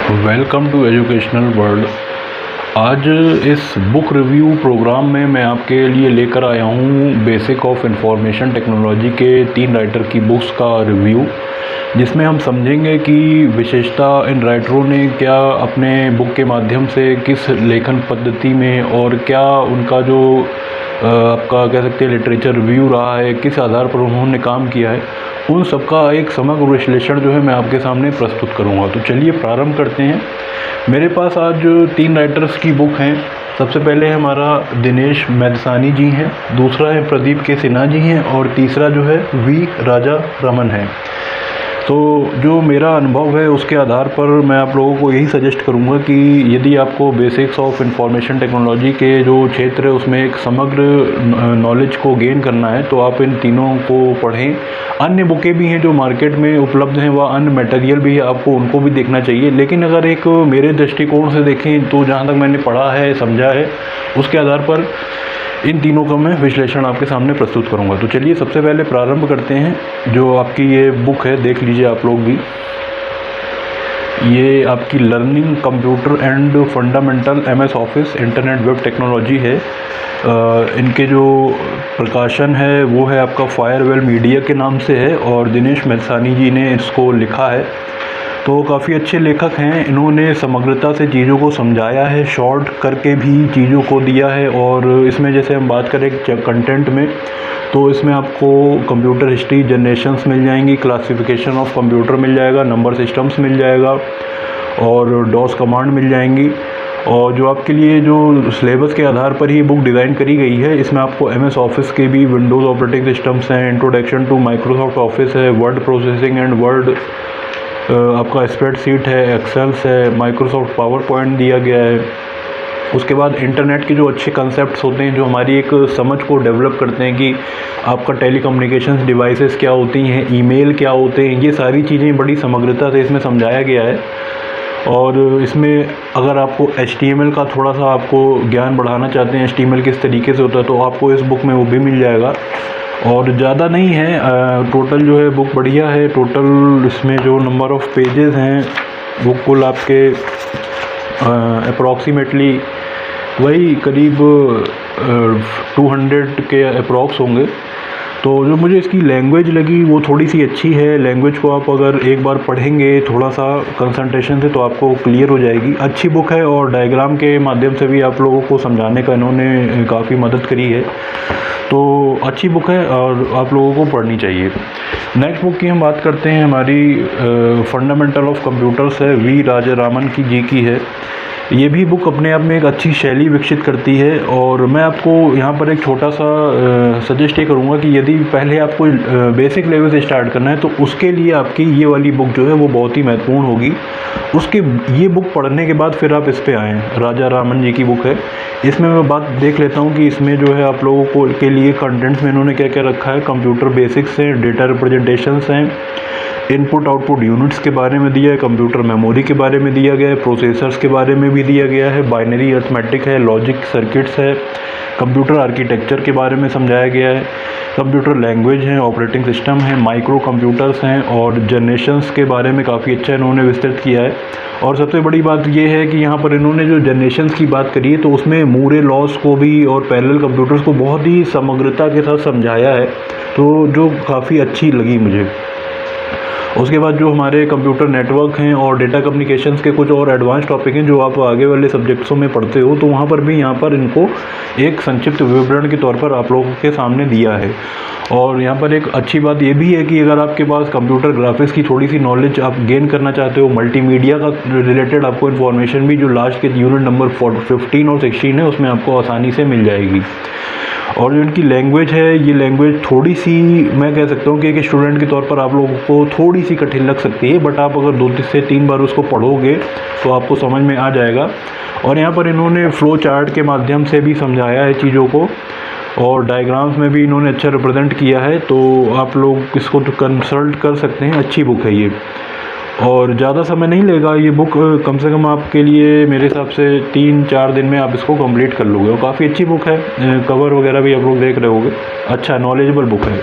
Welcome to educational world. आज इस book review programme में मैं आपके लिए लेकर आया हूँ बेसिक ऑफ इंफॉर्मेशन टेक्नोलॉजी के 3 राइटर की बुक्स का रिव्यू, जिसमें हम समझेंगे कि विशेषता इन राइटरों ने क्या अपने बुक के माध्यम से किस लेखन पद्धति में और क्या उनका जो आपका कह सकते हैं लिटरेचर रिव्यू रहा है, किस आधार पर उन्होंने काम किया है, उन सबका एक समग्र विश्लेषण जो है मैं आपके सामने प्रस्तुत करूंगा। तो चलिए प्रारंभ करते हैं। मेरे पास आज 3 राइटर्स की बुक हैं। सबसे पहले हमारा दिनेश मेदसानी जी हैं, दूसरा है प्रदीप के सिन्हा जी हैं और तीसरा जो है वी राजा रमन है। तो जो मेरा अनुभव है उसके आधार पर मैं आप लोगों को यही सजेस्ट करूंगा कि यदि आपको बेसिक्स ऑफ इंफॉर्मेशन टेक्नोलॉजी के जो क्षेत्र है उसमें एक समग्र नॉलेज को गेन करना है तो आप इन तीनों को पढ़ें। अन्य बुकें भी हैं जो मार्केट में उपलब्ध हैं, वह अन्य मटेरियल भी है, आपको उनको भी देखना चाहिए। लेकिन अगर एक मेरे दृष्टिकोण से देखें तो जहाँ तक मैंने पढ़ा है, समझा है, उसके आधार पर इन तीनों का मैं विश्लेषण आपके सामने प्रस्तुत करूंगा। तो चलिए सबसे पहले प्रारंभ करते हैं। जो आपकी ये बुक है देख लीजिए आप लोग भी, ये आपकी learning computer and fundamental MS office internet web technology है। इनके जो प्रकाशन है वो है आपका फायरवेल मीडिया के नाम से है और दिनेश मेदसानी जी ने इसको लिखा है। तो काफ़ी अच्छे लेखक हैं, इन्होंने समग्रता से चीज़ों को समझाया है, शॉर्ट करके भी चीज़ों को दिया है। और इसमें जैसे हम बात करें कंटेंट में तो इसमें आपको कंप्यूटर हिस्ट्री जनरेशन्स मिल जाएंगी, क्लासिफिकेशन ऑफ कंप्यूटर मिल जाएगा, नंबर सिस्टम्स मिल जाएगा और डॉस कमांड मिल जाएंगी। और जो आपके लिए जो सिलेबस के आधार पर ही बुक डिज़ाइन करी गई है, इसमें आपको एमएस ऑफिस के भी विंडोज़ ऑपरेटिंग सिस्टम्स हैं, इंट्रोडक्शन टू माइक्रोसॉफ्ट ऑफिस है, वर्ड प्रोसेसिंग एंड वर्ड आपका स्प्रेडशीट है, एक्सेल्स है, माइक्रोसॉफ्ट पावर पॉइंट दिया गया है। उसके बाद इंटरनेट के जो अच्छे कंसेप्ट्स होते हैं जो हमारी एक समझ को डेवलप करते हैं कि आपका टेलीकम्युनिकेशंस डिवाइसेस क्या होती हैं, ईमेल क्या होते हैं, ये सारी चीज़ें बड़ी समग्रता से इसमें समझाया गया है। और इसमें अगर आपको HTML का थोड़ा सा आपको ज्ञान बढ़ाना चाहते हैं, HTML किस तरीके से होता है, तो आपको इस बुक में वो भी मिल जाएगा। और ज़्यादा नहीं है, टोटल जो है बुक बढ़िया है। टोटल इसमें जो नंबर ऑफ़ पेजेस हैं वो कुल आपके अप्रॉक्सीमेटली वही करीब 200 के अप्रॉक्स होंगे। तो जो मुझे इसकी लैंग्वेज लगी वो थोड़ी सी अच्छी है। लैंग्वेज को आप अगर एक बार पढ़ेंगे थोड़ा सा कंसंट्रेशन से तो आपको क्लियर हो जाएगी। अच्छी बुक है और डायग्राम के माध्यम से भी आप लोगों को समझाने का इन्होंने काफ़ी मदद करी है। तो अच्छी बुक है और आप लोगों को पढ़नी चाहिए। नेक्स्ट बुक की हम बात करते हैं, हमारी फंडामेंटल ऑफ कंप्यूटर्स है, वी राजा रामन की जी की है। ये भी बुक अपने आप में एक अच्छी शैली विकसित करती है। और मैं आपको यहाँ पर एक छोटा सा सजेस्ट ये करूँगा कि यदि पहले आपको बेसिक लेवल से स्टार्ट करना है तो उसके लिए आपकी ये वाली बुक जो है वो बहुत ही महत्वपूर्ण होगी। उसके ये बुक पढ़ने के बाद फिर आप इस पर आएँ। राजा रामन जी की बुक है। इसमें मैं बात देख लेता हूँ कि इसमें जो है आप लोगों को के लिए कंटेंट्स में इन्होंने क्या क्या रखा है। कंप्यूटर बेसिक्स हैं, डेटा रिप्रेजेंटेशंस हैं, इनपुट आउटपुट यूनिट्स के बारे में दिया है, कंप्यूटर मेमोरी के बारे में दिया गया है, प्रोसेसर्स के बारे में भी दिया गया है, बाइनरी अर्थमेटिक है, लॉजिक सर्किट्स है, कंप्यूटर आर्किटेक्चर के बारे में समझाया गया है, कंप्यूटर लैंग्वेज है, ऑपरेटिंग सिस्टम है, माइक्रो कंप्यूटर्स हैं और जनरेशन्स के बारे में काफ़ी अच्छा इन्होंने विस्तृत किया है। और सबसे बड़ी बात यह है कि यहाँ पर इन्होंने जो जनरेशन्स की बात करी है तो उसमें मूरे लॉस को भी और पैरेलल कंप्यूटर्स को बहुत ही समग्रता के साथ समझाया है, तो जो काफ़ी अच्छी लगी मुझे। उसके बाद जो हमारे कंप्यूटर नेटवर्क हैं और डेटा कम्युनिकेशंस के कुछ और एडवांस टॉपिक हैं जो आप आगे वाले सब्जेक्ट्सों में पढ़ते हो, तो वहाँ पर भी यहाँ पर इनको एक संक्षिप्त विवरण के तौर पर आप लोगों के सामने दिया है। और यहाँ पर एक अच्छी बात ये भी है कि अगर आपके पास कंप्यूटर ग्राफिक्स की थोड़ी सी नॉलेज आप गेन करना चाहते हो, मल्टीमीडिया का रिलेटेड आपको इन्फॉर्मेशन भी जो लास्ट के यूनिट नंबर 15 और 16 है उसमें आपको आसानी से मिल जाएगी। और जो इनकी लैंग्वेज है, ये लैंग्वेज थोड़ी सी मैं कह सकता हूँ कि एक स्टूडेंट के तौर पर आप लोगों को थोड़ी सी कठिन लग सकती है, बट आप अगर 2 से 3 बार उसको पढ़ोगे तो आपको समझ में आ जाएगा। और यहाँ पर इन्होंने फ्लो चार्ट के माध्यम से भी समझाया है चीज़ों को और डायग्राम्स में भी इन्होंने अच्छा रिप्रेजेंट किया है, तो आप लोग इसको तो कंसल्ट कर सकते हैं। अच्छी बुक है ये और ज़्यादा समय नहीं लेगा ये बुक, कम से कम आपके लिए मेरे हिसाब से 3-4 दिन में आप इसको कंप्लीट कर लोगे। और काफ़ी अच्छी बुक है, कवर वगैरह भी आप लोग देख रहे होगे, अच्छा नॉलेजेबल बुक है।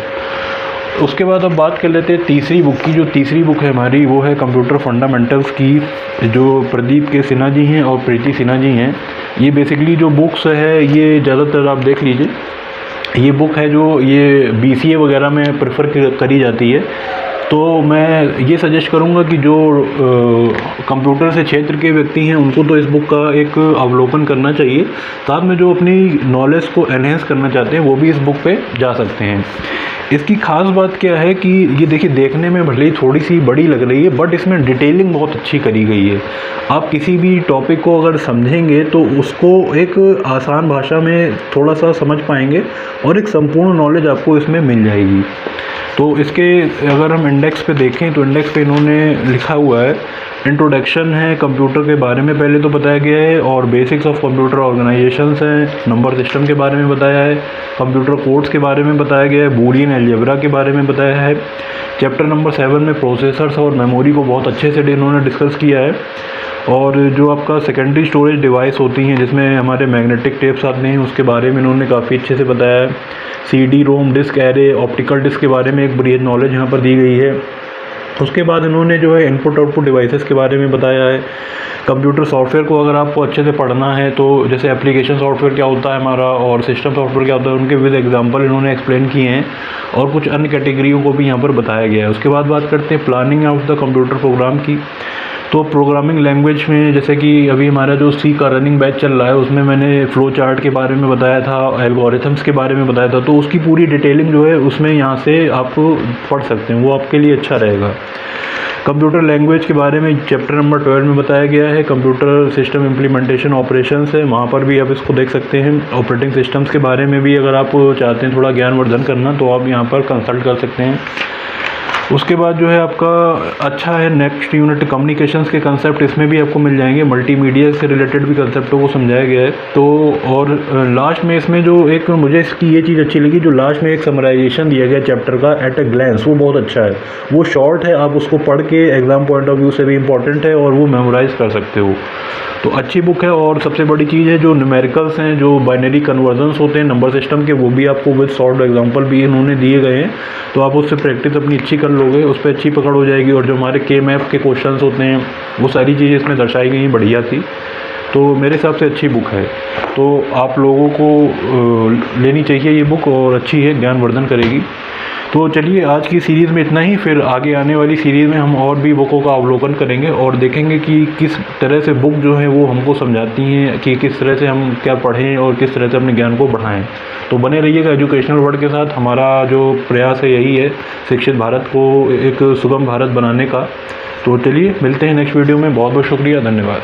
उसके बाद अब बात कर लेते हैं तीसरी बुक की। जो तीसरी बुक है हमारी वो है कंप्यूटर फंडामेंटल्स की, जो प्रदीप के सिन्हा जी हैं और प्रीति सिन्हा जी हैं। ये बेसिकली जो बुक्स है ये ज़्यादातर आप देख लीजिए, ये बुक है जो ये BCA वगैरह में प्रेफर करी जाती है। तो मैं ये सजेस्ट करूँगा कि जो कंप्यूटर से क्षेत्र के व्यक्ति हैं उनको तो इस बुक का एक अवलोकन करना चाहिए। साथ में जो अपनी नॉलेज को एनहेंस करना चाहते हैं वो भी इस बुक पे जा सकते हैं। इसकी ख़ास बात क्या है कि ये देखिए, देखने में भले ही थोड़ी सी बड़ी लग रही है बट इसमें डिटेलिंग बहुत अच्छी करी गई है। आप किसी भी टॉपिक को अगर समझेंगे तो उसको एक आसान भाषा में थोड़ा सा समझ पाएंगे और एक संपूर्ण नॉलेज आपको इसमें मिल जाएगी। तो इसके अगर हम इंडेक्स पे देखें तो इंडेक्स पे इन्होंने लिखा हुआ है, इंट्रोडक्शन है कंप्यूटर के बारे में पहले तो बताया गया है, और बेसिक्स ऑफ कंप्यूटर ऑर्गेनाइजेशंस हैं, नंबर सिस्टम के बारे में बताया है, कंप्यूटर कोड्स के बारे में बताया गया है, बूलियन अलजेब्रा के बारे में बताया है। चैप्टर नंबर 7 में प्रोसेसर्स और मेमोरी को बहुत अच्छे से इन्होंने डिस्कस किया है। और जो आपका सेकेंडरी स्टोरेज डिवाइस होती हैं जिसमें हमारे मैग्नेटिक टेप्स आते हैं उसके बारे में इन्होंने काफ़ी अच्छे से बताया है। CD-ROM disc array, optical disc के बारे में एक बड़ी नॉलेज यहाँ पर दी गई है। उसके बाद इन्होंने जो है इनपुट आउटपुट डिवाइसेस के बारे में बताया है। कंप्यूटर सॉफ्टवेयर को अगर आपको अच्छे से पढ़ना है तो जैसे एप्लीकेशन सॉफ्टवेयर क्या होता है हमारा और सिस्टम सॉफ्टवेयर क्या होता है, उनके विद एग्जांपल इन्होंने एक्सप्लेन किए हैं और कुछ अन्य कैटेगरियों को भी यहाँ पर बताया गया है। उसके बाद बात करते हैं planning of the computer program की। तो प्रोग्रामिंग लैंग्वेज में जैसे कि अभी हमारा जो C का रनिंग बैच चल रहा है उसमें मैंने फ़्लो चार्ट के बारे में बताया था, एल्गोरिथम्स के बारे में बताया था, तो उसकी पूरी डिटेलिंग जो है उसमें यहाँ से आप पढ़ सकते हैं, वो आपके लिए अच्छा रहेगा। कंप्यूटर लैंग्वेज के बारे में चैप्टर नंबर 12 में बताया गया है। कंप्यूटर सिस्टम इम्प्लीमेंटेशन ऑपरेशंस है, वहाँ पर भी आप इसको देख सकते हैं। ऑपरेटिंग सिस्टम्स के बारे में भी अगर आप चाहते हैं थोड़ा ज्ञानवर्धन करना तो आप यहाँ पर कंसल्ट कर सकते हैं। उसके बाद जो है आपका अच्छा है नेक्स्ट यूनिट कम्युनिकेशंस के कंसेप्ट, इसमें भी आपको मिल जाएंगे। मल्टीमीडिया से रिलेटेड भी कंसेप्टों को समझाया गया है। तो और लास्ट में इसमें जो एक मुझे इसकी ये चीज़ अच्छी लगी, जो लास्ट में एक समराइजेशन दिया गया चैप्टर का एट अ ग्लैंस, वो बहुत अच्छा है। वो शॉर्ट है, आप उसको पढ़ के एग्ज़ाम पॉइंट ऑफ व्यू से भी इम्पॉर्टेंट है और वो मेमोराइज़ कर सकते हो। तो अच्छी बुक है। और सबसे बड़ी चीज़ है जो न्यूमेरिकल्स हैं, जो बाइनरी कन्वर्जन्स होते हैं नंबर सिस्टम के, वो भी आपको विद सॉल्व एग्जांपल भी इन्होंने दिए गए हैं। तो आप उससे प्रैक्टिस अपनी अच्छी कर लोगे, उस पर अच्छी पकड़ हो जाएगी। और जो हमारे K-मैप के क्वेश्चंस होते हैं वो सारी चीज़ें इसमें दर्शाई गई हैं, बढ़िया थी। तो मेरे हिसाब से अच्छी बुक है, तो आप लोगों को लेनी चाहिए ये बुक और अच्छी है, ज्ञानवर्धन करेगी। तो चलिए आज की सीरीज़ में इतना ही, फिर आगे आने वाली सीरीज़ में हम और भी बुकों का अवलोकन करेंगे और देखेंगे कि किस तरह से बुक जो है वो हमको समझाती हैं कि किस तरह से हम क्या पढ़ें और किस तरह से अपने ज्ञान को बढ़ाएं। तो बने रहिएगा एजुकेशनल वर्ल्ड के साथ। हमारा जो प्रयास है यही है, शिक्षित भारत को एक सुगम भारत बनाने का। तो चलिए मिलते हैं नेक्स्ट वीडियो में। बहुत बहुत शुक्रिया, धन्यवाद।